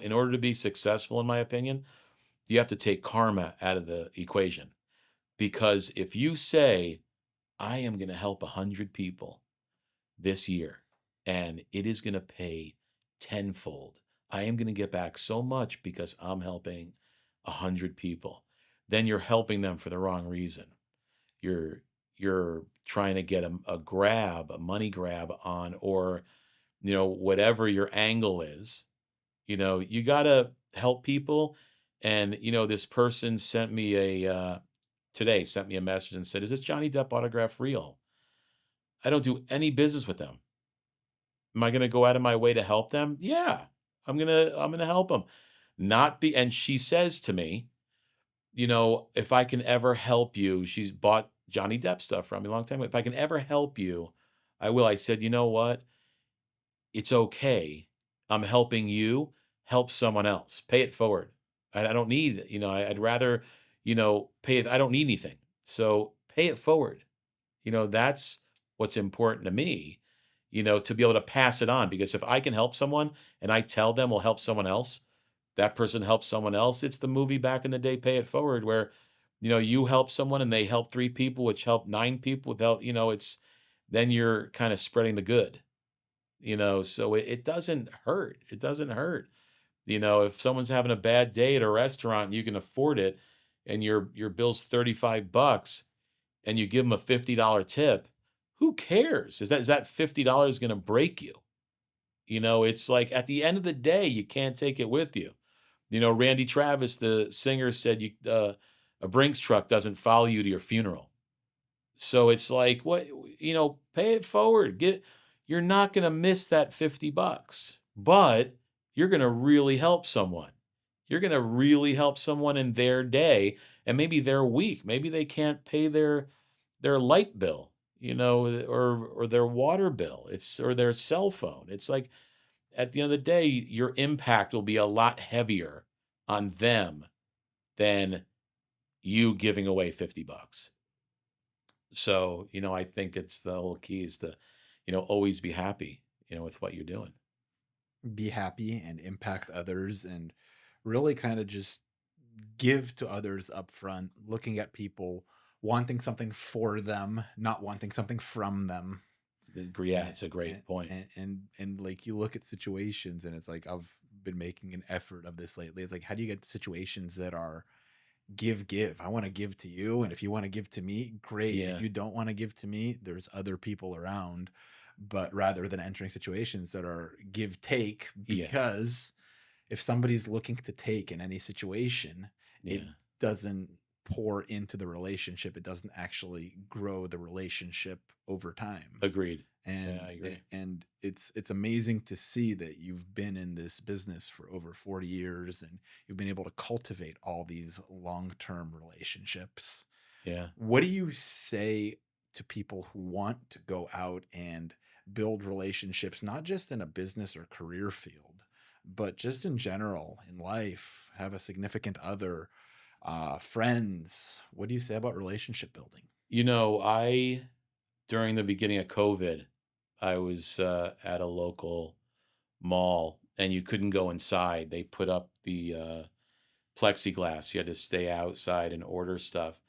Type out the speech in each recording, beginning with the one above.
In order to be successful, in my opinion, you have to take karma out of the equation. Because if you say, I am going to help 100 people this year and it is going to pay tenfold, I am going to get back so much because I'm helping 100 people, then you're helping them for the wrong reason. You're you're trying to get a money grab on, or whatever your angle is. You got to help people. And this person sent me today sent me a message and said, is this Johnny Depp autograph real? I don't do any business with them. Am I going to go out of my way to help them? Yeah, I'm going to help them. Not be And she says to me, if I can ever help you, she's bought Johnny Depp stuff from me a long time ago. If I can ever help you, I will. I said, you know what? It's okay. I'm helping you. Help someone else. Pay it forward. I don't need, I'd rather, pay it. I don't need anything. So pay it forward. That's what's important to me, to be able to pass it on. Because if I can help someone and I tell them will help someone else, that person helps someone else. It's the movie back in the day, Pay It Forward, where, you help someone and they help three people, which help nine people without, it's then you're kind of spreading the good, so it doesn't hurt. It doesn't hurt. If someone's having a bad day at a restaurant and you can afford it and your bill's $35 and you give them a $50 tip, who cares? Is that $50 going to break you? It's like at the end of the day, you can't take it with you. Randy Travis, the singer, said a Brinks truck doesn't follow you to your funeral. So it's like, what, pay it forward. You're not going to miss that $50, but you're going to really help someone. You're going to really help someone in their day and maybe their week. Maybe they can't pay their light bill, or their water bill. Or their cell phone. It's like at the end of the day, your impact will be a lot heavier on them than you giving away $50. So, I think it's the whole key is to, always be happy, with what you're doing. Be happy and impact others and really kind of just give to others up front, looking at people wanting something for them, not wanting something from them. Yeah, And it's a great point. and like you look at situations and it's like I've been making an effort of this lately. It's like how do you get to situations that are give? I want to give to you, and if you want to give to me, great. If Yeah, you don't want to give to me, there's other people around. But rather than entering situations that are give take, yeah, because if somebody's looking to take in any situation, it yeah. doesn't pour into the relationship. It doesn't actually grow the relationship over time. Agreed. Yeah, And I agree. it's amazing to see that you've been in this business for over 40 years and you've been able to cultivate all these long-term relationships. Yeah. What do you say to people who want to go out and build relationships, not just in a business or career field, but just in general in life, have a significant other, friends? What do you say about relationship building? During the beginning of COVID, I was at a local mall and you couldn't go inside. They put up the plexiglass. You had to stay outside and order stuff.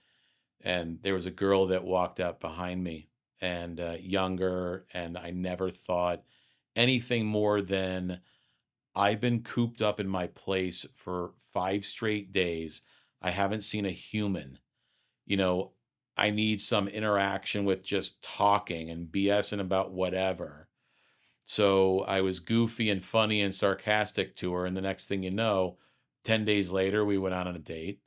And there was a girl that walked up behind me, and younger, and I never thought anything more than, I've been cooped up in my place for 5 straight days. I haven't seen a human. You know, I need some interaction with just talking and BSing about whatever. So I was goofy and funny and sarcastic to her. And the next thing you know, 10 days later, we went out on a date.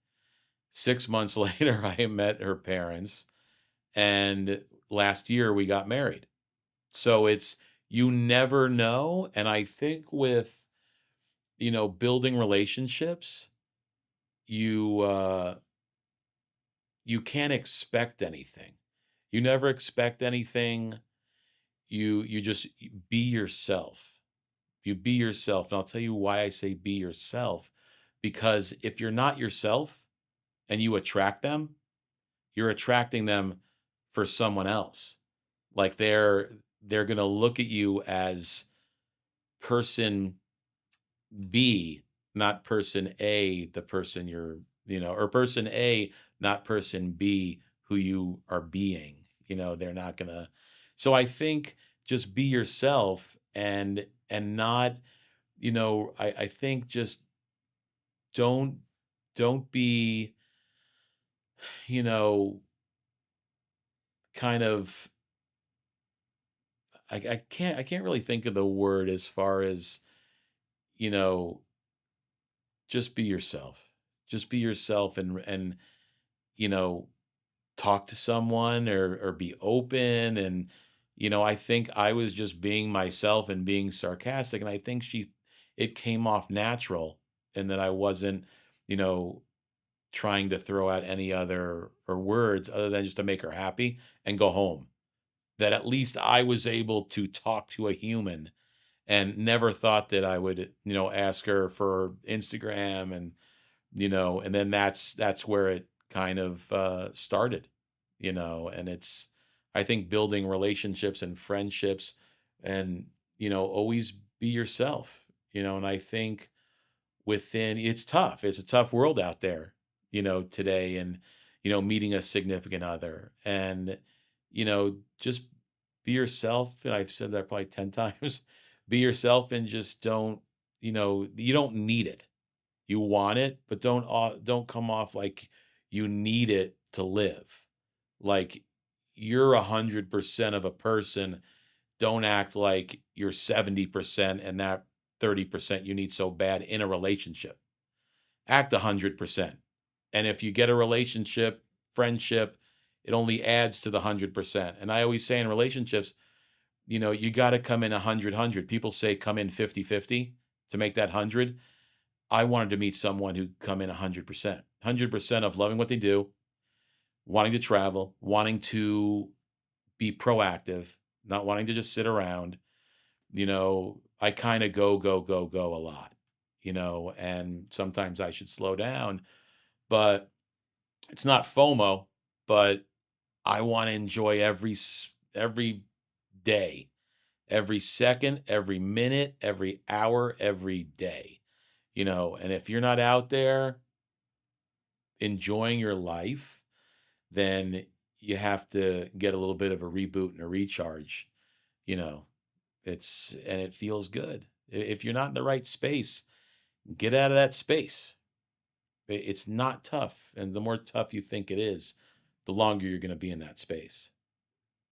6 months later, I met her parents. And last year, we got married. So you never know. And I think with, building relationships, you, you can't expect anything. You never expect anything. You just be yourself. You be yourself. And I'll tell you why I say be yourself. Because if you're not yourself and you attract them, you're attracting them for someone else. Like they're gonna look at you as person B, not person A, the person or person A, not person B, who you are being. They're not gonna. So I think just be yourself and not, I think just don't don't be, you know, kind of I can't really think of the word as far as, you know, just be yourself. Just be yourself and you know, talk to someone or be open and I think I was just being myself and being sarcastic and I think she it came off natural and that I wasn't, you know, trying to throw out any other or words other than just to make her happy and go home. That at least I was able to talk to a human and never thought that I would, ask her for Instagram and then that's where it kind of started, and it's I think building relationships and friendships and always be yourself, and I think within it's tough. It's a tough world out there, today and meeting a significant other and just be yourself. And I've said that probably 10 times. Be yourself and just you don't need it. You want it, but don't come off like you need it to live. Like you're 100% of a person. Don't act like you're 70% and that 30% you need so bad in a relationship. Act 100%. And if you get a relationship, friendship, it only adds to the 100%. And I always say in relationships, you got to come in 100. People say come in 50-50 to make that 100. I wanted to meet someone who come in 100%. 100% of loving what they do, wanting to travel, wanting to be proactive, not wanting to just sit around. I kind of go, go, go, go a lot, and sometimes I should slow down, but it's not FOMO, but I want to enjoy every day, every second, every minute, every hour, every day, and if you're not out there enjoying your life, then you have to get a little bit of a reboot and a recharge, you know. And it feels good. If you're not in the right space, get out of that space. It's not tough. And the more tough you think it is, the longer you're going to be in that space.